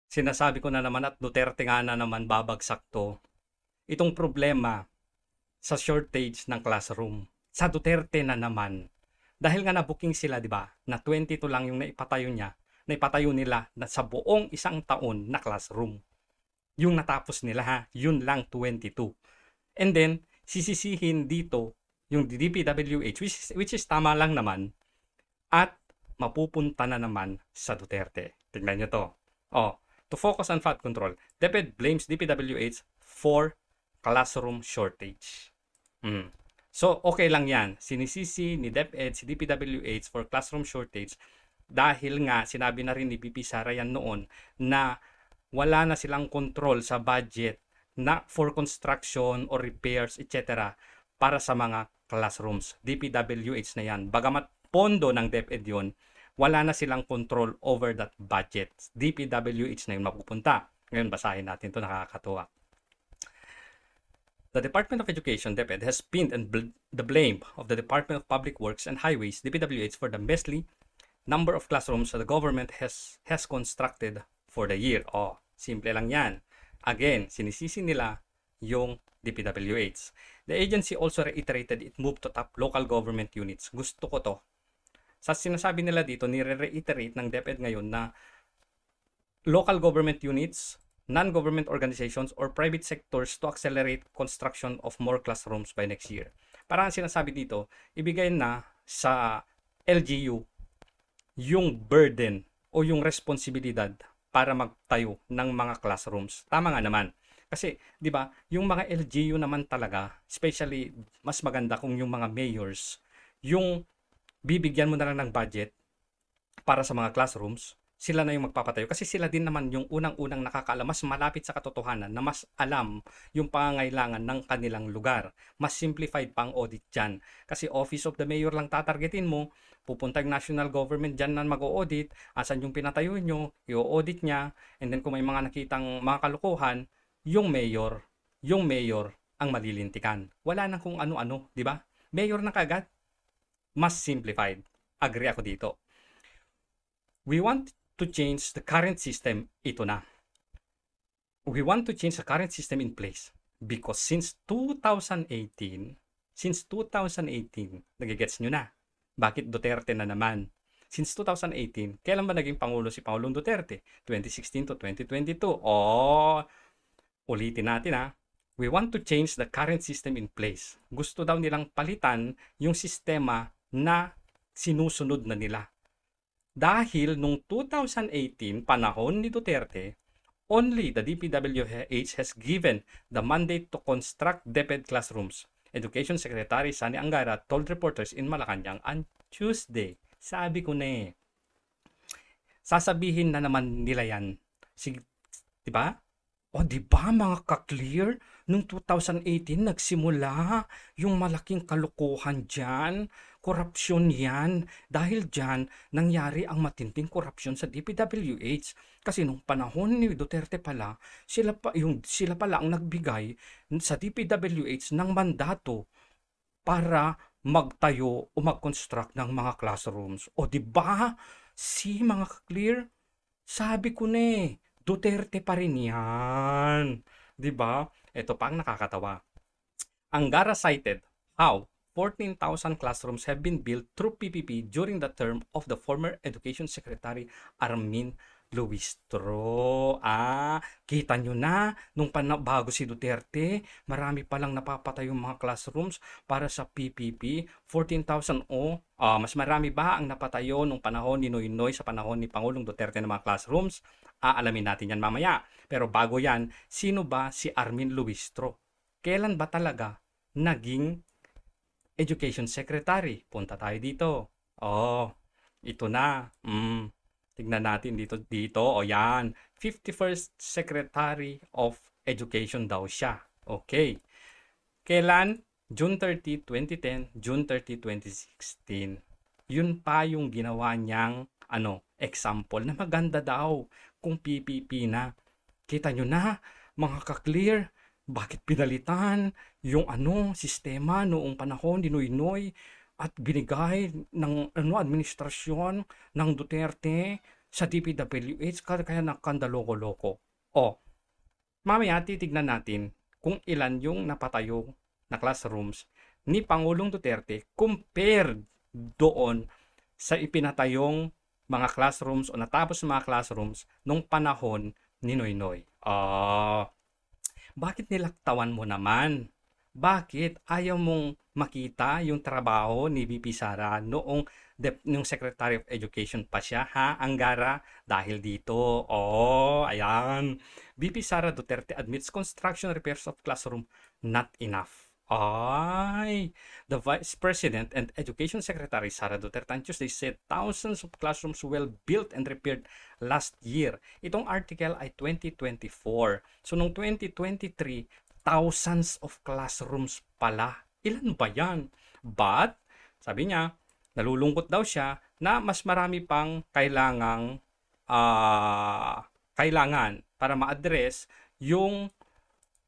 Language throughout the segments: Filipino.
Sinasabi ko na naman at Duterte nga na naman babagsak to. Itong problema sa shortage ng classroom. Sa Duterte na naman. Dahil nga na-booking sila, di ba? Na 22 lang yung naipatayo nila na sa buong isang taon na classroom. Yung natapos nila ha, yun lang 22. And then, sisisihin dito yung DPWH, which is tama lang naman, at mapupunta na naman sa Duterte. Tignan nyo to. Oh, to focus on fat control, DepEd blames DPWH for classroom shortage. So, okay lang yan. Sinisisi ni DepEd si DPWH for classroom shortage dahil nga sinabi na rin ni VP Sara yan noon na wala na silang control sa budget na for construction or repairs, etc. para sa mga classrooms. DPWH na yan. Bagamat pondo ng DepEd yun, wala na silang control over that budget. DPWH na yung mapupunta. Ngayon, basahin natin to, nakakatuwa. The Department of Education, DepEd, has pinned the blame of the Department of Public Works and Highways, DPWH, for the measly number of classrooms that the government has constructed for the year. Oh, simple lang yan. Again, sinisisi nila yung DPWH. The agency also reiterated it moved to top local government units. Gusto ko to. Sa sinasabi nila dito, nire-reiterate ng DepEd ngayon na local government units, non-government organizations, or private sectors to accelerate construction of more classrooms by next year. Parang sinasabi dito, ibigay na sa LGU yung burden o yung responsibilidad para magtayo ng mga classrooms. Tama nga naman. Kasi, di ba, yung mga LGU naman talaga, especially, mas maganda kung yung mga mayors, yung bibigyan mo na lang ng budget para sa mga classrooms, sila na yung magpapatayo. Kasi sila din naman yung unang-unang nakakaalam, mas malapit sa katotohanan, na mas alam yung pangangailangan ng kanilang lugar. Mas simplified pang audit dyan. Kasi Office of the Mayor lang tatargetin mo, pupunta yung national government dyan na mag-audit, asan yung pinatayo nyo, i-audit niya, and then kung may mga nakitang mga kalukuhan, yung mayor ang malilintikan. Wala nang kung ano-ano, di ba? Mayor na kagad, mas simplified. Agree ako dito. We want to change the current system. Ito na. We want to change the current system in place because since 2018, nagigets nyo na. Bakit Duterte na naman? Since 2018, kailan ba naging Pangulo si Pangulong Duterte? 2016 to 2022. Oh, ulitin natin ha. We want to change the current system in place. Gusto daw nilang palitan yung sistema na sinusunod na nila. Dahil nung 2018, panahon ni Duterte, only the DPWH has given the mandate to construct DepEd classrooms. Education Secretary Sani Angara told reporters in Malacanang on Tuesday. Sabi ko na eh. Sasabihin na naman nila yan. Diba? O diba mga ka-clear? Nung 2018 nagsimula yung malaking kalukuhan dyan. Korupsyon yan. Dahil dyan, nangyari ang matinding korupsyon sa DPWH. Kasi nung panahon ni Duterte pala, sila pala ang nagbigay sa DPWH ng mandato para magtayo o mag-construct ng mga classrooms. O diba? Si mga clear, sabi ko na eh, Duterte pa rin yan. Diba? Ito pa ang nakakatawa. Angara cited how 14,000 classrooms have been built through PPP during the term of the former Education Secretary Armin Luistro. Kita nyo na, nung bago si Duterte, marami palang napapatay yung mga classrooms para sa PPP. 14,000 mas marami ba ang napatayo nung panahon ni Noynoy sa panahon ni Pangulong Duterte ng mga classrooms? Alamin natin yan mamaya. Pero bago yan, sino ba si Armin Luistro? Kailan ba talaga naging Education Secretary? Punta tayo dito. Ito na. Tignan natin dito. Yan. 51st Secretary of Education daw siya. Okay. Kailan? June 30, 2010, June 30, 2016. Yun pa yung ginawa niyang example na maganda daw kung PPP na. Kita nyo na, mga ka-clear, bakit pinalitan yung sistema noong panahon ni Noynoy at binigay ng administrasyon ng Duterte sa DPWH, kaya nakandaloko-loko. O, mamaya titignan natin kung ilan yung napatayo na classrooms ni Pangulong Duterte compared doon sa ipinatayong mga classrooms o natapos mga classrooms nung panahon ni Noynoy. Bakit nilaktawan mo naman? Bakit ayaw mong makita yung trabaho ni VP Sara noong yung Secretary of Education pa siya, ha? Anggara, dahil dito. Ayan. VP Sara Duterte admits construction repairs of classroom not enough. The Vice President and Education Secretary Sara Duterte on Tuesday said thousands of classrooms were built and repaired last year. Itong article ay 2024. So, noong 2023, thousands of classrooms pala. Ilan ba yan? But, sabi niya, nalulungkot daw siya na mas marami pang kailangan para ma-address yung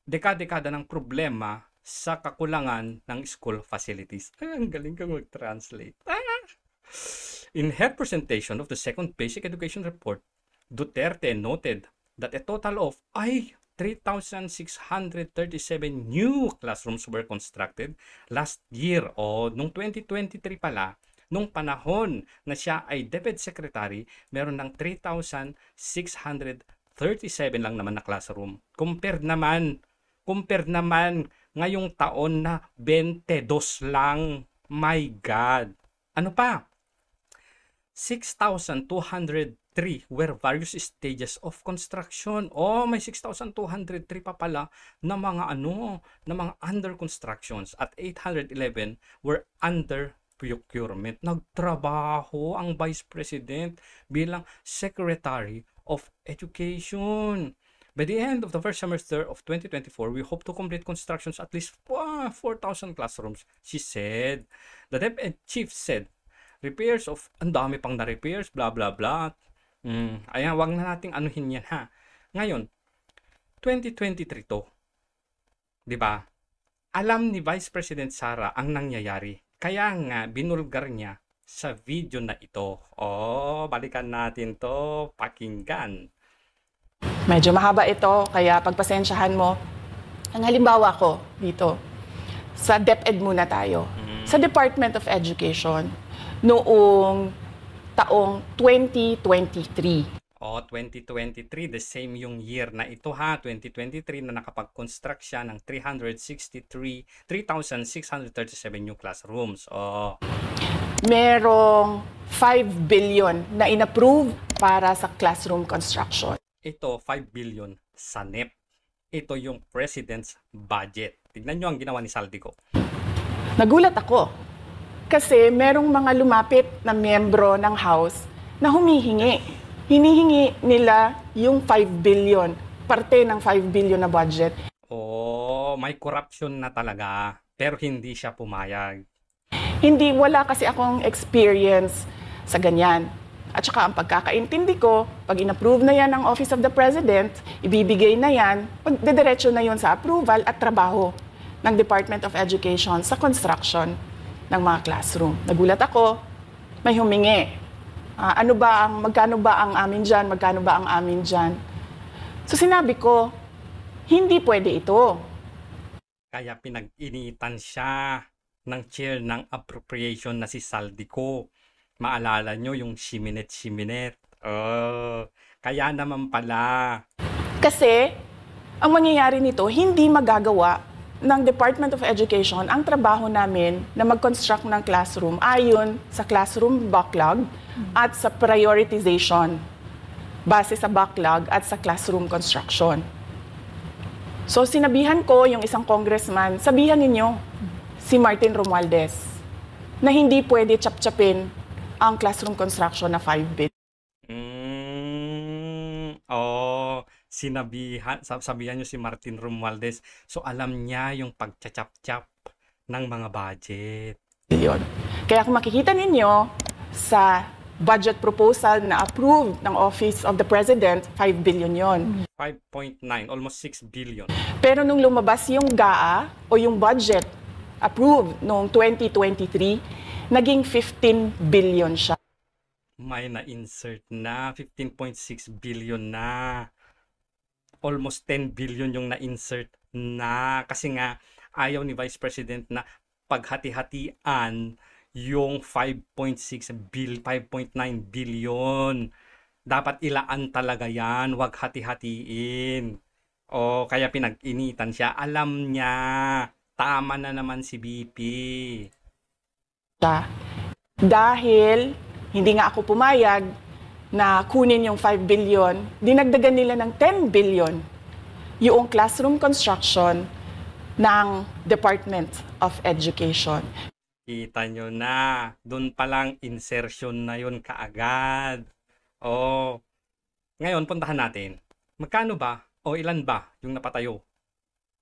dekada-dekada ng problema sa kakulangan ng school facilities. Ang galing kang mag-translate. In her presentation of the second basic education report, Duterte noted that a total of 3,637 new classrooms were constructed last year. Nung 2023 pala, nung panahon na siya ay Deputy Secretary, meron ng 3,637 lang naman na classroom. Compared naman ngayong taon na 22 lang. My God. Ano pa? 6,203 were various stages of construction. May 6,203 pa pala na mga under constructions at 811 were under procurement. Nagtrabaho ang Vice President bilang Secretary of Education. By the end of the first semester of 2024, we hope to complete constructions at least 4,000 classrooms, she said. The DepEd chief said, repairs of, ang dami pang na repairs, blah blah blah. Ayan, wag na nating anuhin yan, ha. Ngayon, 2023 to. 'Di ba? Alam ni Vice President Sara ang nangyayari. Kaya nga binulgar niya sa video na ito. Balikan natin to, pakinggan. Medyo mahaba ito, kaya pagpasensyahan mo. Ang halimbawa ko dito, sa DepEd muna tayo. Sa Department of Education, noong taong 2023. 2023, the same yung year na ito, ha. 2023 na nakapag-construct siya ng 3,637 new classrooms. Merong 5 billion na inapprove para sa classroom construction. Ito, 5 billion sa NEP. Ito yung President's budget. Tignan nyo ang ginawa ni Saldico. Nagulat ako kasi merong mga lumapit na miyembro ng House na humihingi. Hinihingi nila yung 5 billion, parte ng 5 billion na budget. May corruption na talaga, pero hindi siya pumayag. Wala kasi akong experience sa ganyan. At saka ang pagkakaintindi ko, pag inapprove na yan ng Office of the President, ibibigay na yan, pagdediretso na yon sa approval at trabaho ng Department of Education sa construction ng mga classroom. Nagulat ako, may humingi. Magkano ba ang amin dyan? Magkano ba ang amin dyan? So sinabi ko, hindi pwede ito. Kaya pinag-initan siya ng chair ng appropriation na si Saldico. Maalala nyo yung shiminet-shiminet. Kaya naman pala. Kasi, ang mangyayari nito, hindi magagawa ng Department of Education ang trabaho namin na mag-construct ng classroom ayon sa classroom backlog at sa prioritization base sa backlog at sa classroom construction. So, sinabihan ko yung isang congressman, sabihan ninyo si Martin Romualdez na hindi pwede chap-chapin ang classroom construction na 5 billion. Sabihan nyo si Martin Romualdez. So, alam niya yung pagchachap-chap ng mga budget. Kaya kung makikita ninyo sa budget proposal na approved ng Office of the President, 5 billion yon. 5.9, almost 6 billion. Pero nung lumabas yung GAA o yung budget approved noong 2023, naging 15 billion siya. May na-insert na 15.6 billion na. Almost 10 billion yung na-insert na. Kasi nga, ayaw ni Vice President na paghati-hatian yung 5.9 billion. Dapat ilaan talaga yan. Huwag hati-hatiin. O, kaya pinag-initan siya. Alam niya. Tama na naman si BP. Dahil hindi nga ako pumayag na kunin yung 5 billion, dinagdagan nila ng 10 billion yung classroom construction ng Department of Education. Kita nyo na. Doon palang insertion na yun kaagad. O, ngayon puntahan natin. Magkano ba o ilan ba yung napatayo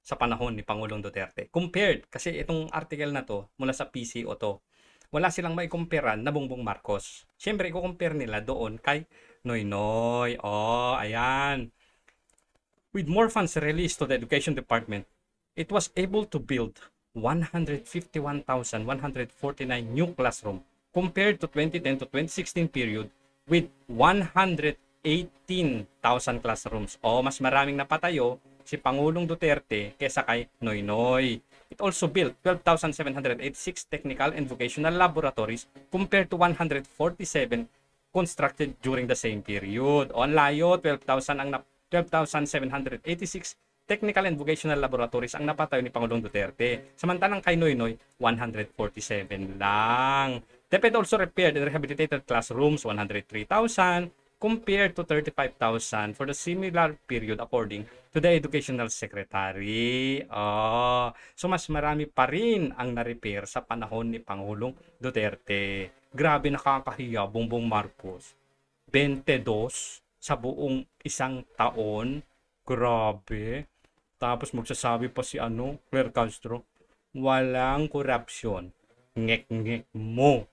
sa panahon ni Pangulong Duterte? Compared, kasi itong article na to, mula sa PCO to, wala silang may kumperan na Bongbong Marcos. Siyempre, i-compare nila doon kay Noynoy. Oh, ayan. With more funds released to the Education Department, it was able to build 151,149 new classroom compared to 2010 to 2016 period with 118,000 classrooms. O, mas maraming napatayo si Pangulong Duterte kesa kay Noynoy. It also built 12,786 technical and vocational laboratories compared to 147 constructed during the same period. O, ang layo, 12,786 technical and vocational laboratories ang napatayo ni Pangulong Duterte. Samantalang kay Noynoy, 147 lang. DepEd also repaired and rehabilitated classrooms, 103,000 compared to 35,000 for the similar period according to the Educational Secretary. So mas marami pa rin ang na-repair sa panahon ni Pangulong Duterte. Grabe, nakakahiya, Bongbong Marcos. 22 sa buong isang taon. Grabe. Tapos magsasabi pa si Claire Castro, walang korupsyon. Ngek-ngek mo.